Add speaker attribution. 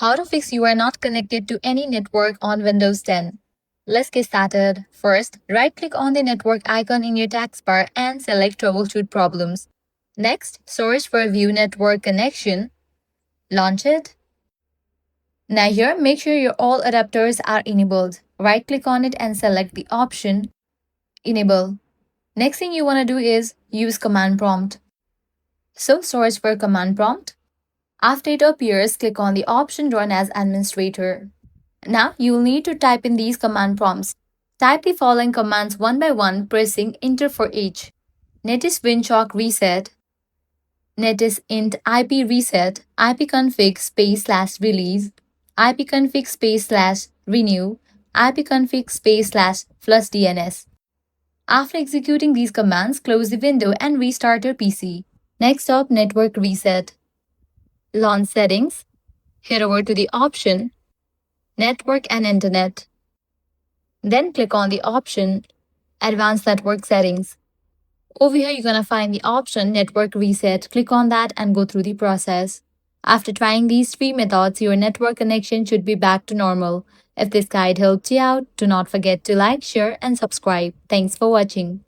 Speaker 1: How to fix you are not connected to any network on Windows 10. Let's get started. First, right-click on the network icon in your taskbar and select Troubleshoot Problems. Next, search for View Network Connection. Launch it. Now here, make sure your all adapters are enabled. Right-click on it and select the option Enable. Next thing you want to do is use Command Prompt. So search for Command Prompt. After it appears, click on the option Run as Administrator. Now, you will need to type in these command prompts. Type the following commands one by one, pressing Enter for each. Netis WinChalk Reset, Netis int IP Reset, ipconfig /release, ipconfig /renew, ipconfig flush DNS. After executing these commands, close the window and restart your PC. Next up, Network Reset. Launch Settings. Head over to the option Network and Internet. Then click on the option Advanced Network Settings. Over here, you're going to find the option Network Reset. Click on that and go through the process. After trying these three methods, your network connection should be back to normal. If this guide helped you out, do not forget to like, share, and subscribe. Thanks for watching.